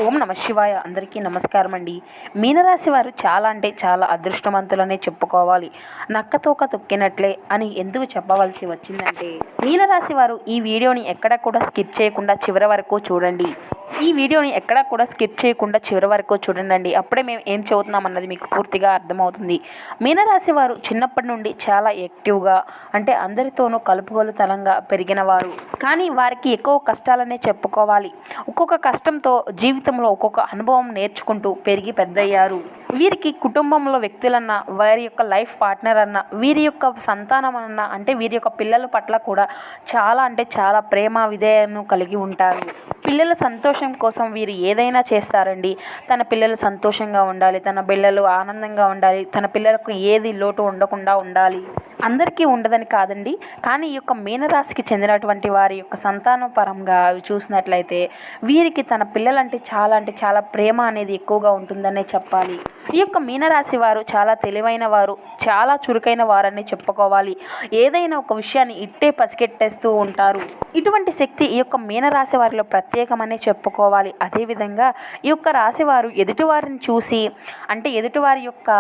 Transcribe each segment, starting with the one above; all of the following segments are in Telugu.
ఓం నమ శివాయ. అందరికీ నమస్కారం అండి. మీనరాశి వారు చాలా అంటే చాలా అదృష్టవంతులనే చెప్పుకోవాలి. నక్కతోక తొక్కినట్లే అని ఎందుకు చెప్పవలసి వచ్చిందంటే, మీనరాశి వారు ఈ వీడియోని ఎక్కడ కూడా స్కిప్ చేయకుండా చివరి వరకు చూడండి. చూడండి. అప్పుడే మేము ఏం చదువుతున్నాం అన్నది మీకు పూర్తిగా అర్థమవుతుంది. మీనరాశి వారు చిన్నప్పటి నుండి చాలా యాక్టివ్గా, అంటే అందరితోనూ కలుపుగోలుతనంగా పెరిగిన వారు. కానీ వారికి ఎక్కువ కష్టాలనే చెప్పుకోవాలి. ఒక్కొక్క కష్టంతో జీవితంలో ఒక్కొక్క అనుభవం నేర్చుకుంటూ పెరిగి పెద్దయ్యారు. వీరికి కుటుంబంలో వ్యక్తులన్నా, వారి యొక్క లైఫ్ పార్ట్నర్ అన్న, వీరి యొక్క సంతానం అన్న, అంటే వీరి యొక్క పిల్లల పట్ల కూడా చాలా అంటే చాలా ప్రేమ విధేయను కలిగి ఉంటారు. పిల్లల సంతోషం కోసం వీరు ఏదైనా చేస్తారండి. తన పిల్లలు సంతోషంగా ఉండాలి, తన పిల్లలు ఆనందంగా ఉండాలి, తన పిల్లలకు ఏది లోటు ఉండకుండా ఉండాలి. అందరికీ ఉండదని కాదండి, కానీ ఈ యొక్క మీనరాశికి చెందినటువంటి వారి యొక్క సంతానం పరంగా చూసినట్లయితే వీరికి తన పిల్లలంటే చాలా ప్రేమ అనేది ఎక్కువగా ఉంటుందనే చెప్పాలి. ఈ యొక్క మీనరాశి వారు చాలా తెలివైన వారు, చాలా చురుకైన వారని చెప్పుకోవాలి. ఏదైనా ఒక విషయాన్ని ఇట్టే పసిగట్టేస్తూ ఉంటారు. ఇటువంటి శక్తి ఈ యొక్క మీనరాశి వారిలో ప్రత్యేకమనే చెప్పుకోవాలి. అదేవిధంగా ఈ యొక్క రాశి వారు ఎదుటివారిని చూసి, అంటే ఎదుటివారి యొక్క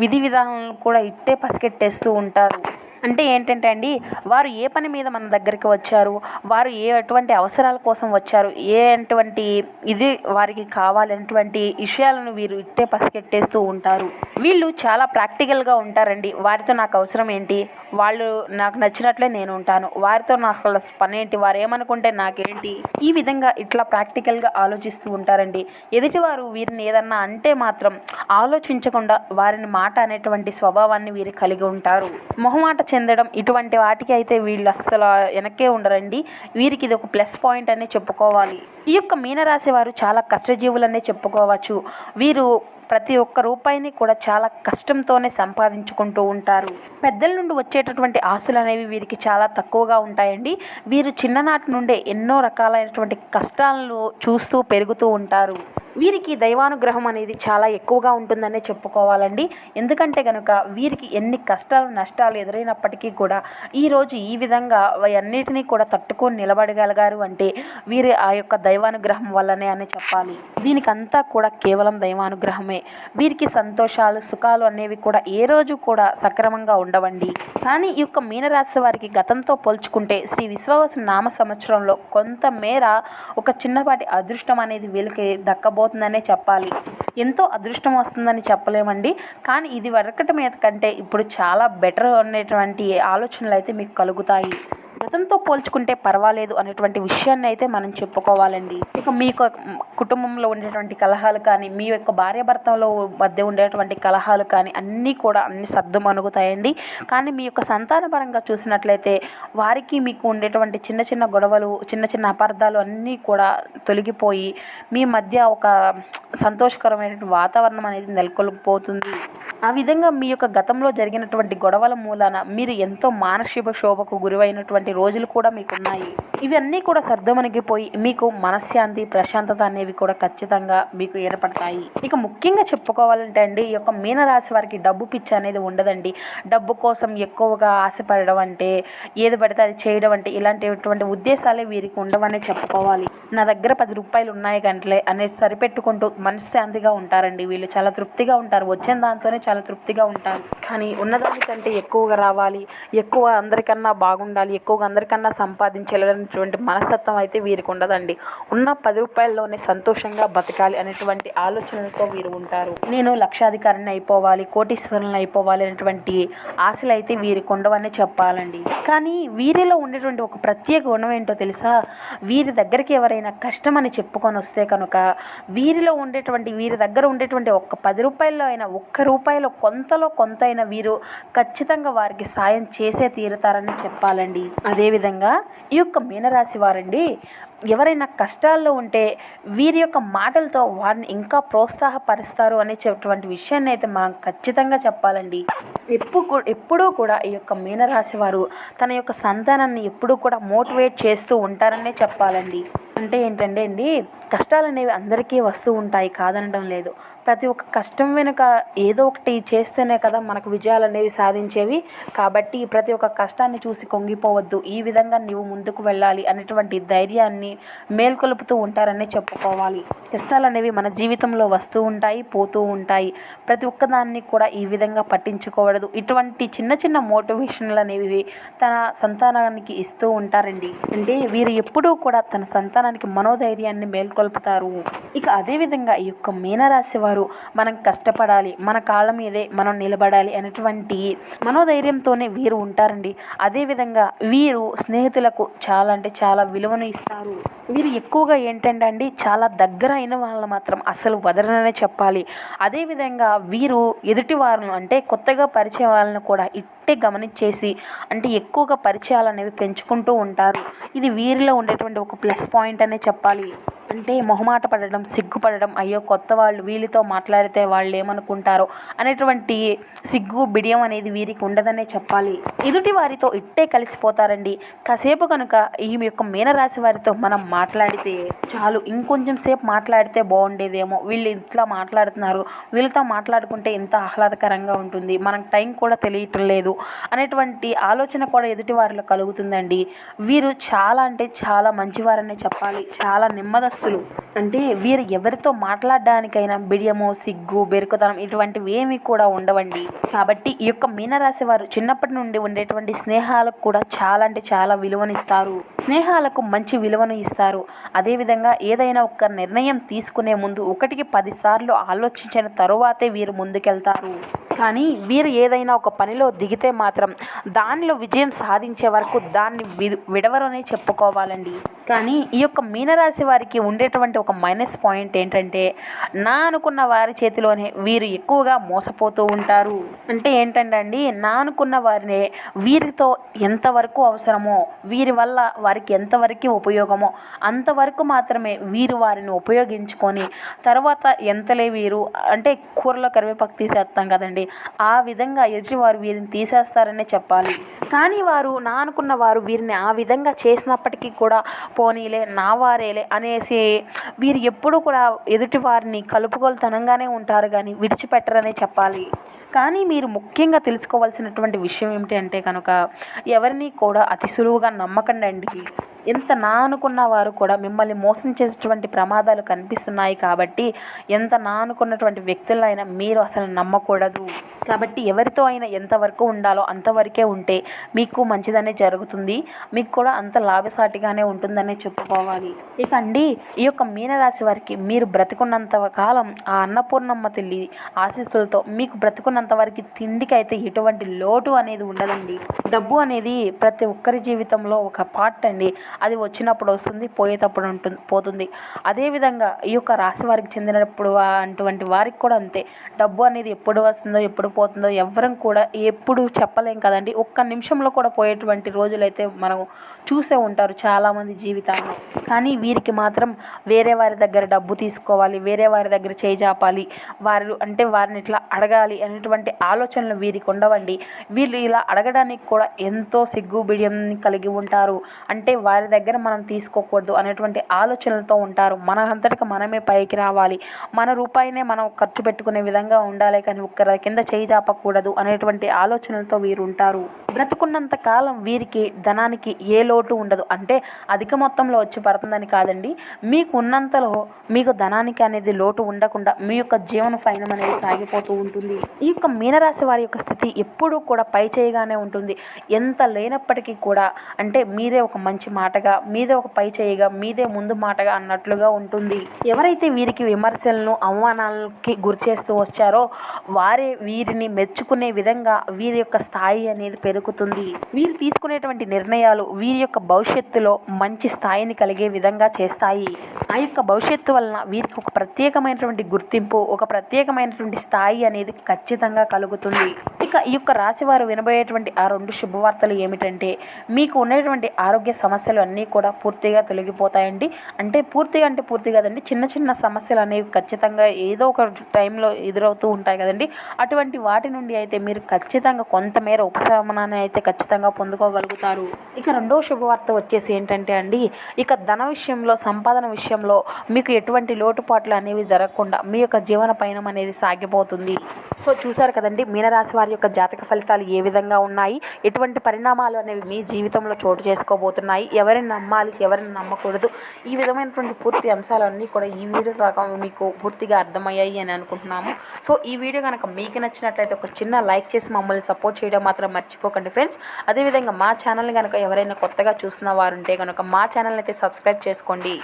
విధి విధానాలను కూడా ఇట్టే పసిగట్టేస్తూ ఉంటారు. అంటే ఏంటంటే అండి, వారు ఏ పని మీద మన దగ్గరికి వచ్చారు, వారు ఎటువంటి అవసరాల కోసం వచ్చారు, ఎటువంటి ఇది వారికి కావాలనేటువంటి విషయాలను వీరు ఇట్టే పసిగట్టేస్తూ ఉంటారు. వీళ్ళు చాలా ప్రాక్టికల్గా ఉంటారండి. వారితో నాకు అవసరం ఏంటి, వాళ్ళు నాకు నచ్చినట్లే నేను ఉంటాను, వారితో నాకు పని ఏంటి, వారు ఏమనుకుంటే నాకేంటి, ఈ విధంగా ఇట్లా ప్రాక్టికల్గా ఆలోచిస్తూ ఉంటారండి. ఎదుటివారు వీరిని ఏదన్నా అంటే మాత్రం ఆలోచించకుండా వారిని మాట అనేటువంటి స్వభావాన్ని వీరు కలిగి ఉంటారు. మొహమాట చెందడం ఇటువంటి వాటికి అయితే వీళ్ళు అస్సలు వెనక్కే ఉండరండి. వీరికి ఇది ఒక ప్లస్ పాయింట్ అనే చెప్పుకోవాలి. ఈ యొక్క మీనరాశి వారు చాలా కష్టజీవులనే చెప్పుకోవచ్చు. వీరు ప్రతి ఒక్క రూపాయిని కూడా చాలా కష్టంతోనే సంపాదించుకుంటూ ఉంటారు. పెద్దల నుండి వచ్చేటటువంటి ఆస్తులు అనేవి వీరికి చాలా తక్కువగా ఉంటాయండి. వీరు చిన్ననాటి నుండే ఎన్నో రకాలైనటువంటి కష్టాలను చూస్తూ పెరుగుతూ ఉంటారు. వీరికి దైవానుగ్రహం అనేది చాలా ఎక్కువగా ఉంటుందనే చెప్పుకోవాలండి. ఎందుకంటే కనుక వీరికి ఎన్ని కష్టాలు నష్టాలు ఎదురైనప్పటికీ కూడా ఈరోజు ఈ విధంగా అన్నిటినీ కూడా తట్టుకొని నిలబడగలిగారు అంటే వీరి ఆ యొక్క దైవానుగ్రహం వల్లనే అని చెప్పాలి. దీనికంతా కూడా కేవలం దైవానుగ్రహమే. వీరికి సంతోషాలు సుఖాలు అనేవి కూడా ఏ రోజు కూడా సక్రమంగా ఉండవండి. కానీ ఈ యొక్క మీనరాశి వారికి గతంతో పోల్చుకుంటే శ్రీ విశ్వావసు నామ సంవత్సరంలో కొంతమేర ఒక చిన్నపాటి అదృష్టం అనేది వీళ్ళకి దక్కబోతుందనే చెప్పాలి. ఎంతో అదృష్టం వస్తుందని చెప్పలేమండి, కానీ ఇది వరకటి మీద కంటే ఇప్పుడు చాలా బెటర్ అనేటువంటి ఆలోచనలు అయితే మీకు కలుగుతాయి. గతంతో పోల్చుకుంటే పర్వాలేదు అనేటువంటి విషయాన్ని అయితే మనం చెప్పుకోవాలండి. ఇక మీ కుటుంబంలో ఉండేటువంటి కలహాలు కానీ, మీ యొక్క భార్యాభర్తల మధ్య ఉండేటువంటి కలహాలు కానీ అన్నీ సర్దుమణుగుతాయండి. కానీ మీ యొక్క సంతానపరంగా చూసినట్లయితే వారికి మీకు ఉండేటువంటి చిన్న చిన్న గొడవలు, చిన్న చిన్న అపార్థాలు అన్నీ కూడా తొలగిపోయి మీ మధ్య ఒక సంతోషకరమైనటువంటి వాతావరణం అనేది నెలకొల్పిపోతుంది. ఆ విధంగా మీ యొక్క గతంలో జరిగినటువంటి గొడవల మూలాన మీరు ఎంతో మానసిక శోభకు గురైనటువంటి రోజులు కూడా మీకు ఉన్నాయి. ఇవన్నీ కూడా సర్దుమణిగిపోయి మీకు మనశ్శాంతి, ప్రశాంతత అనేవి కూడా ఖచ్చితంగా మీకు ఏర్పడతాయి. ఇక ముఖ్యంగా చెప్పుకోవాలంటే అండి, ఈ యొక్క మీనరాశి వారికి డబ్బు పిచ్చి అనేది ఉండదండి. డబ్బు కోసం ఎక్కువగా ఆశపడడం అంటే, ఏది పడితే అది చేయడం అంటే ఇలాంటిటువంటి ఉద్దేశాలే వీరికి ఉండవనే చెప్పుకోవాలి. నా దగ్గర 10 రూపాయలు ఉన్నాయి గంటలే అనేది సరిపెట్టుకుంటూ మనశ్శాంతిగా ఉంటారండి. వీళ్ళు చాలా తృప్తిగా ఉంటారు. వచ్చిన దాంతోనే చాలా తృప్తిగా ఉంటారు. కానీ ఉన్నదానికంటే ఎక్కువగా రావాలి, ఎక్కువ అందరికన్నా బాగుండాలి, ఎక్కువగా అందరికన్నా సంపాదించాలనేటువంటి మనస్తత్వం అయితే వీరికి ఉండదండి. ఉన్న 10 రూపాయల్లోనే సంతోషంగా బతకాలి అనేటువంటి ఆలోచనలతో వీరు ఉంటారు. నేను లక్షాధికారిని అయిపోవాలి, కోటీశ్వరులను అయిపోవాలి అనేటువంటి ఆశలు అయితే వీరికి ఉండవనే చెప్పాలండి. కానీ వీరిలో ఉండేటువంటి ఒక ప్రత్యేక గుణం ఏంటో తెలుసా? వీరి దగ్గరికి ఎవరైనా కష్టం అని చెప్పుకొని వస్తే కనుక వీరి దగ్గర ఉండేటువంటి ఒక్క 10 రూపాయల్లో అయినా, ఒక్క రూపాయలో కొంతలో కొంత అయినా వీరు ఖచ్చితంగా వారికి సాయం చేసే తీరుతారని చెప్పాలండి. అదేవిధంగా ఈ యొక్క మీనరాశి వారండి, ఎవరైనా కష్టాల్లో ఉంటే వీరి యొక్క మాటలతో వారిని ఇంకా ప్రోత్సాహపరుస్తారు అనేటువంటి విషయాన్ని అయితే మనం ఖచ్చితంగా చెప్పాలండి. ఎప్పుడూ కూడా ఈ యొక్క మీనరాశి వారు తన యొక్క సంతానాన్ని ఎప్పుడూ కూడా మోటివేట్ చేస్తూ ఉంటారనే చెప్పాలండి. అంటే ఏంటంటే అండి, కష్టాలు అనేవి అందరికీ వస్తూ ఉంటాయి, కాదనడం లేదు. ప్రతి ఒక్క కష్టం వెనుక ఏదో ఒకటి చేస్తేనే కదా మనకు విజయాలు అనేవి సాధించేవి. కాబట్టి ప్రతి ఒక్క కష్టాన్ని చూసి కుంగిపోవద్దు, ఈ విధంగా నీవు ముందుకు వెళ్ళాలి అనేటువంటి ధైర్యాన్ని వారిని మేల్కొలుపుతూ ఉంటారని చెప్పుకోవాలి. కష్టాలు అనేవి మన జీవితంలో వస్తూ ఉంటాయి, పోతూ ఉంటాయి. ప్రతి ఒక్కదాన్ని కూడా ఈ విధంగా పట్టించుకోవడదు. ఇటువంటి చిన్న చిన్న మోటివేషన్లు అనేవి తన సంతానానికి ఇస్తూ ఉంటారండి. అంటే వీరు ఎప్పుడూ కూడా తన సంతానానికి మనోధైర్యాన్ని మేల్కొల్పుతారు. ఇక అదేవిధంగా ఈ యొక్క మీనరాశి వారు మనం కష్టపడాలి, మన కాళ్ళ మీదే మనం నిలబడాలి అనేటువంటి మనోధైర్యంతోనే వీరు ఉంటారండి. అదేవిధంగా వీరు స్నేహితులకు చాలా అంటే చాలా విలువను ఇస్తారు. వీరు ఎక్కువగా ఏంటంటే అండి చాలా దగ్గర అయిన వాళ్ళని మాత్రం అసలు వదలననే చెప్పాలి. అదేవిధంగా వీరు ఎదుటి వారిని అంటే కొత్తగా పరిచయం వాళ్ళని కూడా ఇట్టే గమనించేసి అంటే ఎక్కువగా పరిచయాలు అనేవి పెంచుకుంటూ ఉంటారు. ఇది వీరిలో ఉండేటువంటి ఒక ప్లస్ పాయింట్ అనే చెప్పాలి. అంటే మొహమాట పడడం, సిగ్గుపడడం, అయ్యో కొత్త వాళ్ళు వీళ్ళతో మాట్లాడితే వాళ్ళు ఏమనుకుంటారో అనేటువంటి సిగ్గు బిడియం అనేది వీరికి ఉండదనే చెప్పాలి. ఎదుటి వారితో ఇట్టే కలిసిపోతారండి. కాసేపు కనుక ఈ యొక్క మీనరాశి వారితో మనం మాట్లాడితే చాలు, ఇంకొంచెం సేపు మాట్లాడితే బాగుండేదేమో, వీళ్ళు ఇట్లా మాట్లాడుతున్నారు, వీళ్ళతో మాట్లాడుకుంటే ఎంత ఆహ్లాదకరంగా ఉంటుంది, మనకు టైం కూడా తెలియటం లేదు అనేటువంటి ఆలోచన కూడా ఎదుటి వారిలో కలుగుతుందండి. వీరు చాలా అంటే చాలా మంచివారనే చెప్పాలి. చాలా నెమ్మదస్తులు. అంటే వీరు ఎవరితో మాట్లాడడానికైనా బిడియము, సిగ్గు, బెరుకుతనం ఇటువంటివి ఏమీ కూడా ఉండవండి. కాబట్టి ఈ యొక్క మీనరాశి వారు చిన్నప్పటి నుండి ఉండేటువంటి స్నేహాలకు కూడా చాలా అంటే చాలా విలువనిస్తారు. స్నేహాలకు మంచి విలువను ఇస్తారు. అదేవిధంగా ఏదైనా ఒక నిర్ణయం తీసుకునే ముందు 1కి 10 సార్లు ఆలోచించిన తరువాతే వీరు ముందుకెళ్తారు. కానీ వీరు ఏదైనా ఒక పనిలో దిగితే మాత్రం దానిలో విజయం సాధించే వరకు దాన్ని విడవరనే చెప్పుకోవాలండి. కానీ ఈ యొక్క మీనరాశి వారికి ఉండేటువంటి ఒక మైనస్ పాయింట్ ఏంటంటే నా అనుకున్న వారి చేతిలోనే వీరు ఎక్కువగా మోసపోతూ ఉంటారు. అంటే ఏంటంటే అండి నా అనుకున్న వారినే వీరితో ఎంతవరకు అవసరమో, వీరి వల్ల వారికి ఎంతవరకు ఉపయోగమో అంతవరకు మాత్రమే వీరు వారిని ఉపయోగించుకొని తర్వాత ఎంతలే వీరు అంటే కూరలో కరివేపాకు తీసేస్తాం కదండి, ఆ విధంగా ఎదుటివారు వీరిని తీసేస్తారనే చెప్పాలి. కానీ వారు నా అనుకున్న వారు వీరిని ఆ విధంగా చేసినప్పటికీ కూడా పోనీలే నా వారేలే అనేసి వీరు ఎప్పుడూ కూడా ఎదుటి వారిని కలుపుగోలుతనంగానే ఉంటారు కానీ విడిచిపెట్టరనే చెప్పాలి. కానీ మీరు ముఖ్యంగా తెలుసుకోవాల్సినటువంటి విషయం ఏమిటి అంటే కనుక ఎవరిని కూడా అతి సులువుగా నమ్మకండి. ఎంత నా అనుకున్న వారు కూడా మిమ్మల్ని మోసం చేసేటువంటి ప్రమాదాలు కనిపిస్తున్నాయి. కాబట్టి ఎంత నా అనుకున్నటువంటి వ్యక్తులైనా మీరు అసలు నమ్మకూడదు. కాబట్టి ఎవరితో అయినా ఎంతవరకు ఉండాలో అంతవరకే ఉంటే మీకు మంచిదనే జరుగుతుంది, మీకు కూడా అంత లాభసాటిగానే ఉంటుందనే చెప్పుకోవాలి. ఇక అండి ఈ యొక్క మీనరాశి వారికి మీరు బ్రతికున్నంత కాలం ఆ అన్నపూర్ణమ్మ తల్లి ఆశీస్సులతో మీకు బ్రతికున్నంత వరకు తిండికైతే ఎటువంటి లోటు అనేది ఉండదండి. డబ్బు అనేది ప్రతి ఒక్కరి జీవితంలో ఒక పార్ట్ అండి. అది వచ్చినప్పుడు వస్తుంది, పోయేటప్పుడు పోతుంది. అదేవిధంగా ఈ యొక్క రాశి వారికి చెందినప్పుడు అటువంటి వారికి కూడా అంతే. డబ్బు అనేది ఎప్పుడు వస్తుందో ఎప్పుడు పోతుందో ఎవ్వరం కూడా ఎప్పుడు చెప్పలేం కదండి. ఒక్క నిమిషంలో కూడా పోయేటువంటి రోజులైతే మనం చూసే ఉంటారు చాలామంది జీవితాల్లో. కానీ వీరికి మాత్రం వేరే వారి దగ్గర డబ్బు తీసుకోవాలి, వేరే వారి దగ్గర చేజాపాలి, వారిని ఇట్లా అడగాలి అనేటువంటి ఆలోచనలు వీరికి ఉండవండి. వీళ్ళు ఇలా అడగడానికి కూడా ఎంతో సిగ్గు బిడియం కలిగి ఉంటారు. అంటే వారి దగ్గర మనం తీసుకోకూడదు అనేటువంటి ఆలోచనలతో ఉంటారు. మన అంతటికి మనమే పైకి రావాలి, మన రూపాయినే మనం ఖర్చు పెట్టుకునే విధంగా ఉండాలి, కానీ ఒక్కరి కింద చేయి చాపకూడదు అనేటువంటి ఆలోచనలతో వీరు ఉంటారు. బ్రతుకున్నంత కాలం వీరికి ధనానికి ఏ లోటు ఉండదు. అంటే అధిక మొత్తంలో వచ్చి పడుతుందని కాదండి, మీకు ఉన్నంతలో మీకు ధనానికి అనేది లోటు ఉండకుండా మీ యొక్క జీవన పయనం అనేది సాగిపోతూ ఉంటుంది. ఈ యొక్క మీనరాశి వారి యొక్క స్థితి ఎప్పుడూ కూడా పై చేయగానే ఉంటుంది. ఎంత లేనప్పటికీ కూడా అంటే మీదే ఒక మంచి మాటగా, మీదే ఒక పై చేయగా, మీదే ముందు మాటగా అన్నట్లుగా ఉంటుంది. ఎవరైతే వీరికి విమర్శలను అవమానాలకి గురి చేస్తూ వచ్చారో వారే వీరిని మెచ్చుకునే విధంగా వీరి యొక్క స్థాయి అనేది పెరుగుతుంది. వీరు తీసుకునేటువంటి నిర్ణయాలు వీరి యొక్క భవిష్యత్తులో మంచి స్థాయిని కలిగే విధంగా చేస్తాయి. ఆ యొక్క భవిష్యత్తు వలన వీరికి ఒక ప్రత్యేకమైనటువంటి గుర్తింపు, ఒక ప్రత్యేకమైనటువంటి స్థాయి అనేది ఖచ్చితంగా కలుగుతుంది. ఇక ఈ యొక్క రాశి వారు వినబోయేటువంటి ఆ 2 శుభవార్తలు ఏమిటంటే మీకు ఉండేటువంటి ఆరోగ్య సమస్యలు అన్నీ కూడా పూర్తిగా తొలగిపోతాయండి. అంటే పూర్తి కదండి, చిన్న చిన్న సమస్యలు అనేవి ఖచ్చితంగా ఏదో ఒక టైంలో ఎదురవుతూ ఉంటాయి కదండి. అటువంటి వాటి నుండి అయితే మీరు ఖచ్చితంగా కొంతమేర ఉపశమనాన్ని అయితే ఖచ్చితంగా పొందుకోగలుగుతారు. ఇక 2వ శుభవార్త వచ్చేసి ఏంటంటే అండి ఇక ధన విషయంలో, సంపాదన విషయంలో మీకు ఎటువంటి లోటుపాట్లు అనేవి జరగకుండా మీ యొక్క జీవన పయనం అనేది సాగిపోతుంది. సో చూసారు కదండి మీనరాశి వారి యొక్క జాతక ఫలితాలు ఏ విధంగా ఉన్నాయి, ఎటువంటి పరిణామాలు అనేవి మీ జీవితంలో చోటు చేసుకోబోతున్నాయి, ఎవరిని నమ్మాలి, ఎవరిని నమ్మకూడదు, ఈ విధమైనటువంటి పూర్తి అంశాలన్నీ కూడా ఈ వీడియో ద్వారా మీకు పూర్తిగా అర్థమయ్యాయి అని అనుకుంటున్నాము. సో ఈ వీడియో కనుక మీకు నచ్చినట్లయితే ఒక చిన్న లైక్ చేసి మమ్మల్ని సపోర్ట్ చేయడం మాత్రం మర్చిపోకండి ఫ్రెండ్స్. అదేవిధంగా మా ఛానల్ని కనుక ఎవరైనా కొత్తగా చూస్తున్న వారు ఉంటే కనుక మా ఛానల్ని అయితే సబ్స్క్రైబ్ చేసుకోండి.